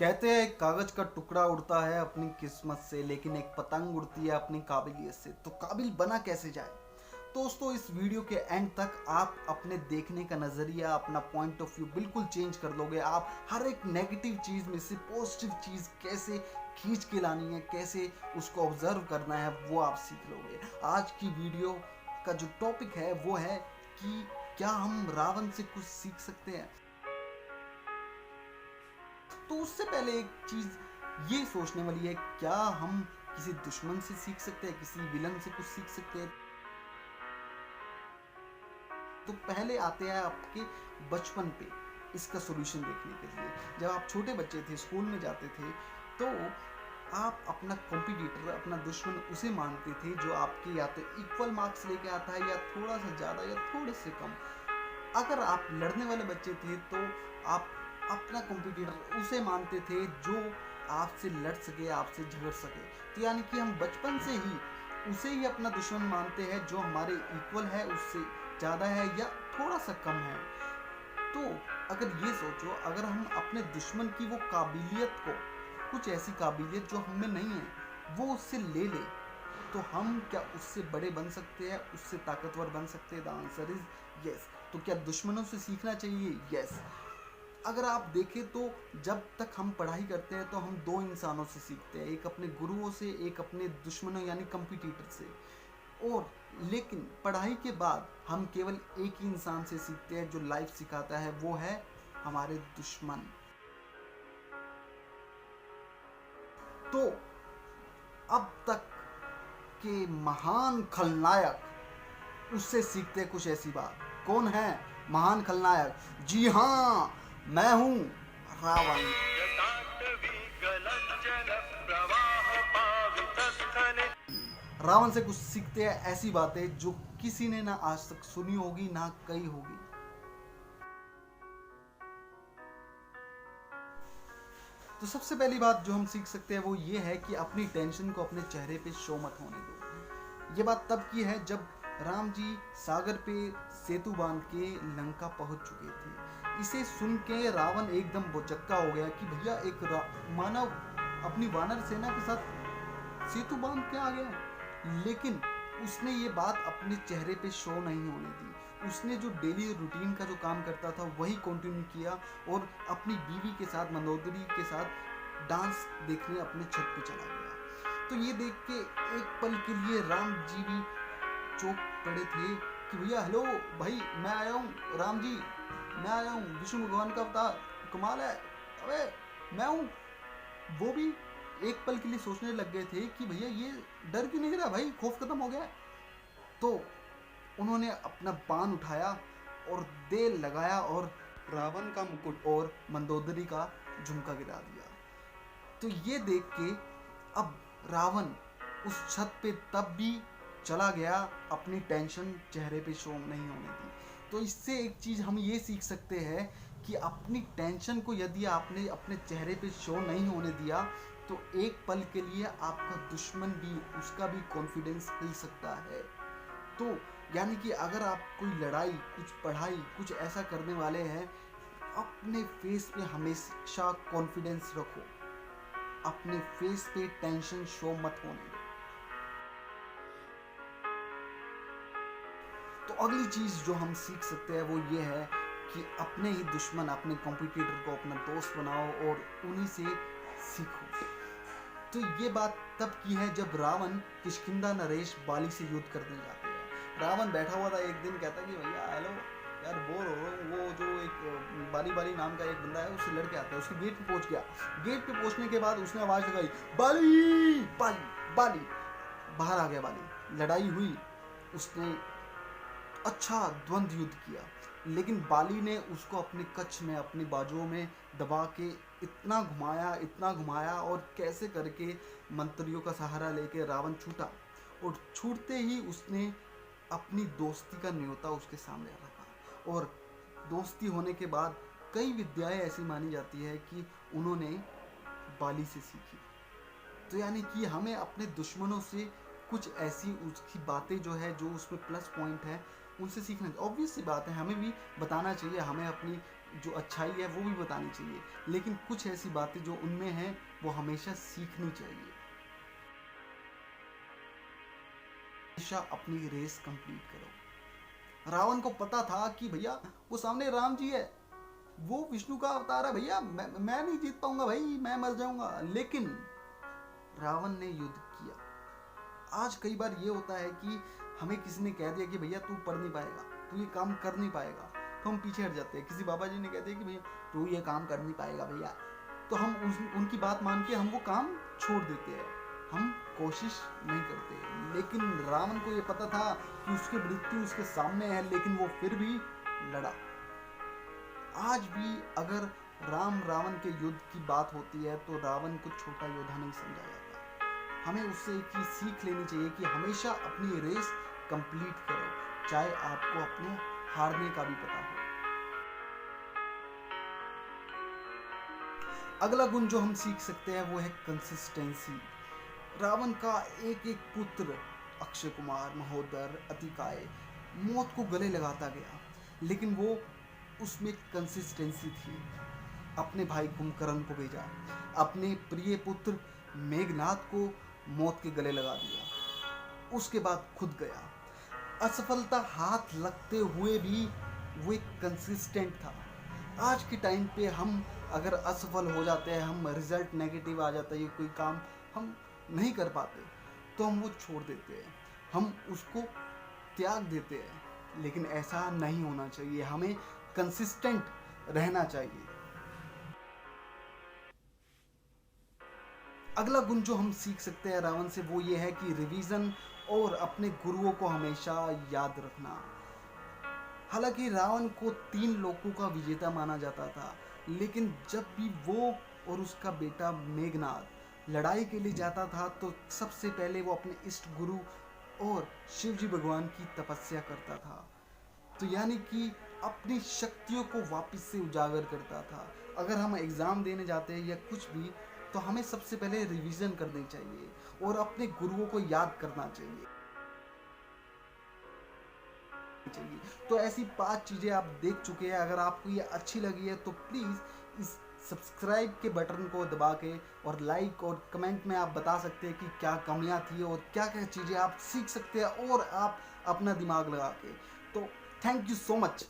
कहते हैं एक कागज का टुकड़ा उड़ता है अपनी किस्मत से, लेकिन एक पतंग उड़ती है अपनी काबिलियत से। तो काबिल बना कैसे जाए? दोस्तों, इस वीडियो के एंड तक आप अपने देखने का नज़रिया, अपना पॉइंट ऑफ व्यू बिल्कुल चेंज कर लोगे। आप हर एक नेगेटिव चीज़ में से पॉजिटिव चीज़ कैसे खींच के लानी है, कैसे उसको ऑब्जर्व करना है, वो आप सीख लोगे। आज की वीडियो का जो टॉपिक है वो है कि क्या हम रावण से कुछ सीख सकते हैं। तो उससे पहले एक चीज़ ये सोचने वाली है, क्या हम किसी दुश्मन से सीख सकते हैं, किसी विलन से कुछ सीख सकते हैं? तो पहले आते हैं आपके बचपन पे इसका सॉल्यूशन देखने के लिए। जब आप छोटे बच्चे थे, स्कूल में जाते थे, तो आप अपना कॉम्पिटिटर, अपना दुश्मन उसे मानते थे जो आपके या तो इक्वल मार्क्स लेके आता है, या थोड़ा सा ज़्यादा या थोड़े से कम। अगर आप लड़ने वाले बच्चे थे तो आप अपना कॉम्पिटिटर उसे मानते थे जो आपसे लड़ सके, आपसे झगड़ सके। तो यानी कि हम बचपन से ही उसे ही अपना दुश्मन मानते हैं जो हमारे इक्वल है, उससे ज़्यादा है या थोड़ा सा कम है। तो अगर ये सोचो, अगर हम अपने दुश्मन की वो काबिलियत को, कुछ ऐसी काबिलियत जो हमें नहीं है, वो उससे ले ले, तो हम क्या उससे बड़े बन सकते हैं, उससे ताकतवर बन सकते हैं? The answer is yes. तो क्या दुश्मनों से सीखना चाहिए? यस। अगर आप देखें तो जब तक हम पढ़ाई करते हैं तो हम दो इंसानों से सीखते हैं, एक अपने गुरुओं से, एक अपने दुश्मनों यानी कंपटीटर से। और लेकिन पढ़ाई के बाद हम केवल एक ही इंसान से सीखते हैं जो लाइफ सिखाता है, वो है हमारे दुश्मन। तो अब तक के महान खलनायक उससे सीखते कुछ ऐसी बात। कौन है महान खलनायक? जी हाँ, मैं हूं रावण। रावण से कुछ सीखते हैं ऐसी बातें जो किसी ने ना आज तक सुनी होगी, ना कही होगी। तो सबसे पहली बात जो हम सीख सकते हैं वो ये है कि अपनी टेंशन को अपने चेहरे पे शो मत होने दो। ये बात तब की है जब राम जी सागर पे सेतु बांध के लंका पहुंच चुके थे। इसे सुन के रावण एकदम बोचक्का हो गया कि भैया एक मानव अपनी वानर सेना के साथ सेतु बांध के आ गया। लेकिन उसने ये बात अपने चेहरे पे शो नहीं होने दी। उसने जो डेली रूटीन का जो काम करता था वही कंटिन्यू किया और अपनी बीवी के साथ, मंदोदरी के साथ डांस देखने अपने छत पे चला गया। तो ये देख के एक पल के लिए राम जी भी चौंक पड़े थे कि भैया हेलो भाई, मैं आया हूँ, राम जी मैं आया हूँ, विष्णु भगवान का अवतार, कमाल है, अबे मैं हूँ। वो भी एक पल के लिए सोचने लग गए थे कि भैया ये डर क्यों नहीं रहा भाई, खौफ खत्म हो गया। तो उन्होंने अपना बाण उठाया और देर लगाया और रावण का मुकुट और मंदोदरी का झुमका गिरा दिया। तो ये देख के अब रावण उस छत पे तब भी चला गया, अपनी टेंशन चेहरे पे शो नहीं होने दी। तो इससे एक चीज़ हम ये सीख सकते हैं कि अपनी टेंशन को यदि आपने अपने चेहरे पे शो नहीं होने दिया तो एक पल के लिए आपका दुश्मन भी, उसका भी कॉन्फिडेंस हिल सकता है। तो यानी कि अगर आप कोई लड़ाई, कुछ पढ़ाई, कुछ ऐसा करने वाले हैं, अपने फेस पे हमेशा कॉन्फिडेंस रखो, अपने फेस पे टेंशन शो मत होने दो। तो अगली चीज़ जो हम सीख सकते हैं वो ये है कि अपने ही दुश्मन, अपने कॉम्पिटिटर को अपना दोस्त बनाओ और उन्हीं से सीखो। तो ये बात तब की है जब रावण किष्किंधा नरेश बाली से युद्ध करने जाते हैं। रावण बैठा हुआ था, एक दिन कहता कि भैया हेलो यार, बोर हो रहा हूँ। वो जो एक बाली बाली नाम का एक बंदा है, उससे लड़के आता है, उसके गेट पे पहुंच गया। गेट पे पहुंचने के बाद उसने आवाज़ लगाई, बाली बाली बाली। बाहर आ गया बाली, लड़ाई हुई, उसने अच्छा द्वंद्व युद्ध किया। लेकिन बाली ने उसको अपने कच्छ में, अपनी बाजुओं में दबा के इतना घुमाया, इतना घुमाया, और कैसे करके मंत्रियों का सहारा लेके रावण छूटा। और छूटते ही उसने अपनी दोस्ती का न्योता उसके सामने रखा। और दोस्ती होने के बाद कई विद्याएं ऐसी मानी जाती है कि उन्होंने बाली से सीखी। तो यानी कि हमें अपने दुश्मनों से कुछ ऐसी उसकी बातें जो है, जो उसमें प्लस पॉइंट है, उनसे सीखना। ऑब्वियस सी बात है, हमें भी बताना चाहिए, हमें अपनी जो अच्छाई है वो भी बतानी चाहिए, लेकिन कुछ ऐसी बातें जो उनमें हैं वो हमेशा सीखनी चाहिए। हमेशा अपनी रेस कंप्लीट करो। रावण को पता था कि भैया वो सामने राम जी है, वो विष्णु का अवतार है, भैया मैं नहीं जीत पाऊंगा भाई, मैं मर जाऊंगा, लेकिन रावण ने युद्ध किया। आज कई बार ये होता है कि हमें किसी ने कह दिया कि भैया तू पढ़ नहीं पाएगा, तू ये काम कर नहीं पाएगा, तो हम पीछे हट जाते हैं। किसी बाबा जी ने कह दिया कि भैया तू ये काम कर नहीं पाएगा भैया, तो हम उनकी बात मान के हम वो काम छोड़ देते हैं, हम कोशिश नहीं करते। लेकिन रावण को ये पता था कि उसकी मृत्यु उसके सामने है, लेकिन वो फिर भी लड़ा। आज भी अगर राम रावण के युद्ध की बात होती है तो रावण को छोटा योद्धा नहीं समझा जाता। हमें उससे एक ही सीख लेनी चाहिए कि हमेशा अपनी रेस कंप्लीट करो, चाहे आपको अपने हारने का भी पता हो। अगला गुण जो हम सीख सकते हैं वो है कंसिस्टेंसी। रावण का एक एक पुत्र अक्षय कुमार, महोदर, अतिकाय मौत को गले लगाता गया, लेकिन वो उसमें कंसिस्टेंसी थी। अपने भाई कुंभकर्ण को भेजा, अपने प्रिय पुत्र मेघनाद को मौत के गले लगा दिया, उसके बाद खुद गया। असफलता हाथ लगते हुए भी वो एक कंसिस्टेंट था। आज के टाइम पे हम अगर असफल हो जाते हैं, हम रिजल्ट नेगेटिव आ जाता है, ये कोई काम हम नहीं कर पाते, तो हम वो छोड़ देते हैं, हम उसको त्याग देते हैं। लेकिन ऐसा नहीं होना चाहिए, हमें कंसिस्टेंट रहना चाहिए। अगला गुण जो हम सीख सकते हैं रावण से वो ये है कि रिवीजन और अपने गुरुओं को हमेशा याद रखना। हालांकि रावण को 3 लोकों का विजेता माना जाता था, लेकिन जब भी वो और उसका बेटा मेघनाद लड़ाई के लिए जाता था तो सबसे पहले वो अपने इष्ट गुरु और शिव जी भगवान की तपस्या करता था। तो यानी कि अपनी शक्तियों को वापस से उजागर करता था। अगर हम एग्ज़ाम देने जाते हैं या कुछ भी, तो हमें सबसे पहले रिवीजन करनी चाहिए और अपने गुरुओं को याद करना चाहिए। तो ऐसी 5 चीज़ें आप देख चुके हैं। अगर आपको ये अच्छी लगी है तो प्लीज़ इस सब्सक्राइब के बटन को दबा के और लाइक और कमेंट में आप बता सकते हैं कि क्या कमियां थी और क्या क्या चीज़ें आप सीख सकते हैं और आप अपना दिमाग लगा के। तो थैंक यू सो मच।